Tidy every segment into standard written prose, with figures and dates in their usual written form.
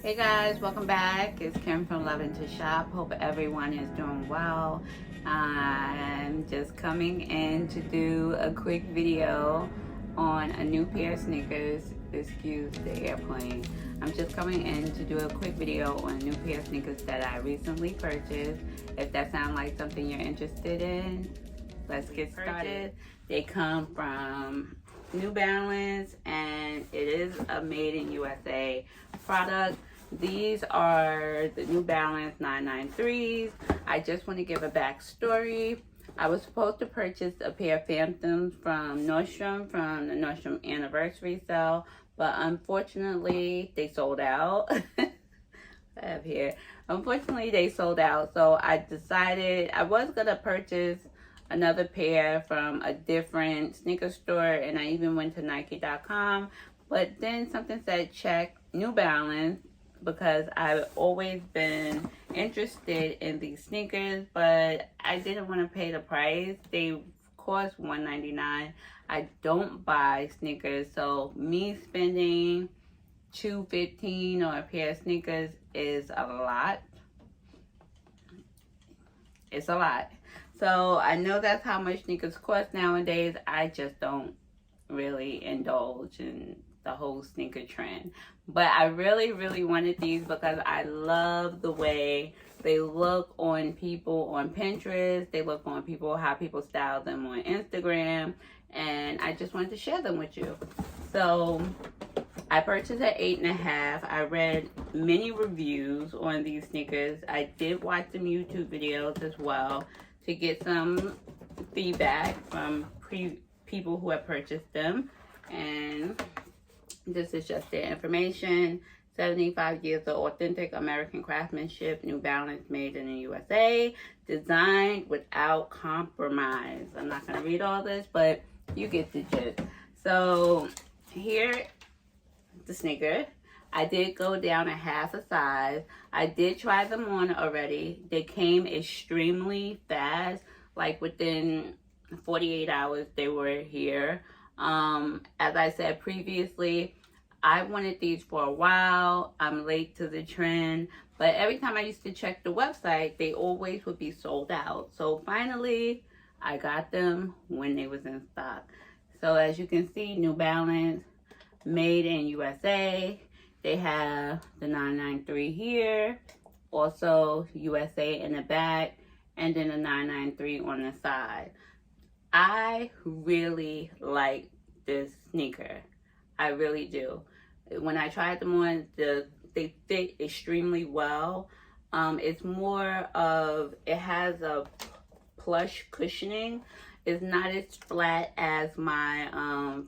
Hey guys, welcome back. It's Kim from Loving to Shop. Hope everyone is doing well. I'm just coming in to do a quick video on a new pair of sneakers. Excuse the airplane. I'm just coming in to do a quick video on a new pair of sneakers that I recently purchased. If that sounds like something you're interested in, let's get started. They come from New Balance and it is a made in USA product. These are the New Balance 993s. I just want to give a backstory. I was supposed to purchase a pair of Phantoms from Nordstrom, from the Nordstrom anniversary sale, but unfortunately they sold out. I have here. Unfortunately they sold out, so I decided I was going to purchase another pair from a different sneaker store, and I even went to Nike.com, but then something said check New Balance, because I've always been interested in these sneakers, but I didn't want to pay the price. They cost $199. I don't buy sneakers, so me spending $215 on a pair of sneakers is a lot. It's a lot. So I know that's how much sneakers cost nowadays. I just don't really indulge in the whole sneaker trend, but I really wanted these because I love the way they look on people on Pinterest. They look on people, how people style them on Instagram, and I just wanted to share them with you. So I purchased at 8.5. I read many reviews on these sneakers. I did watch some YouTube videos as well to get some feedback from people who have purchased them, and this is just their information. 75 years of authentic American craftsmanship, New Balance, made in the USA, designed without compromise. I'm not going to read all this, but you get the gist. So here, the sneaker. I did go down a half a size. I did try them on already. They came extremely fast, like within 48 hours they were here. As I said previously, I wanted these for a while. I'm late to the trend, but every time I used to check the website, they always would be sold out. So finally, I got them when they was in stock. So as you can see, New Balance, made in USA. They have the 993 here, also USA in the back, and then the 993 on the side. I really like this sneaker. I really do. When I tried them on, they fit extremely well. It's more of, it has a plush cushioning. It's not as flat as my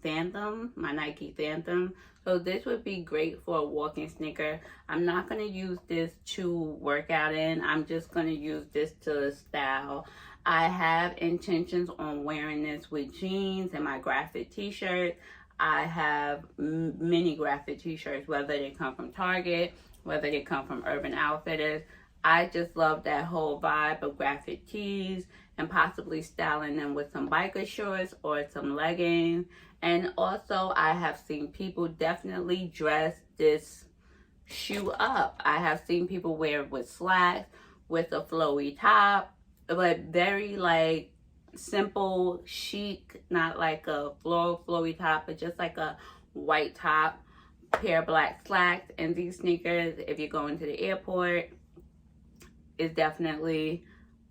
Phantom, my Nike Phantom. So this would be great for a walking sneaker. I'm not going to use this to work out in. I'm just going to use this to style. I have intentions on wearing this with jeans and my graphic t-shirt. I have many graphic t-shirts, whether they come from Target, whether they come from Urban Outfitters. I just love that whole vibe of graphic tees and possibly styling them with some biker shorts or some leggings. And also I have seen people definitely dress this shoe up. I have seen people wear it with slacks, with a flowy top, but very like simple, chic, not like a flowy top, but just like a white top, pair of black slacks, and these sneakers, if you're going to the airport, is definitely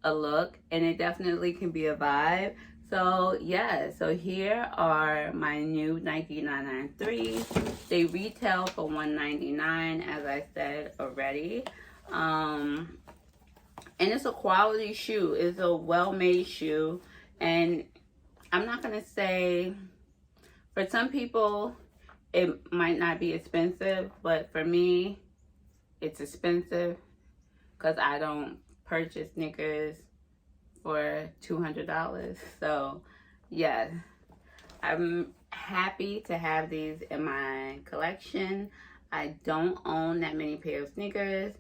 a look, and it definitely can be a vibe. So yeah, so here are my new Nike 993s. They retail for $199, as I said already. And it's a quality shoe. It's a well-made shoe. And I'm not going to say, for some people, it might not be expensive. But for me, it's expensive because I don't purchase sneakers for $200. So, yeah. I'm happy to have these in my collection. I don't own that many pair of sneakers.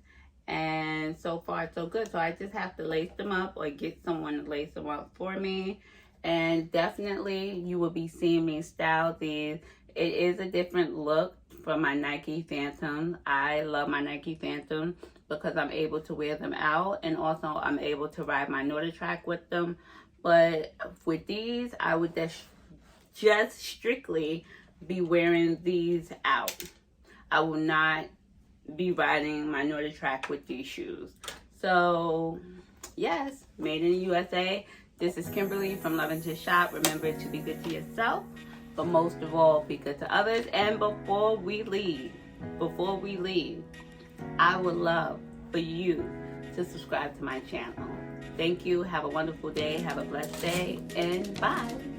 And so far so good. So I just have to lace them up or get someone to lace them up for me. And definitely you will be seeing me style these. It is a different look from my Nike Phantom. I love my Nike Phantom because I'm able to wear them out, and also I'm able to ride my Naughty Track with them. But with these, I would just strictly be wearing these out. I will not be riding my Naughty Track with these shoes. So yes, made in the USA. This is Kimberly from Loving to Shop. Remember to be good to yourself, but most of all, be good to others. And before we leave, I would love for you to subscribe to my channel. Thank you. Have a wonderful day. Have a blessed day. And bye.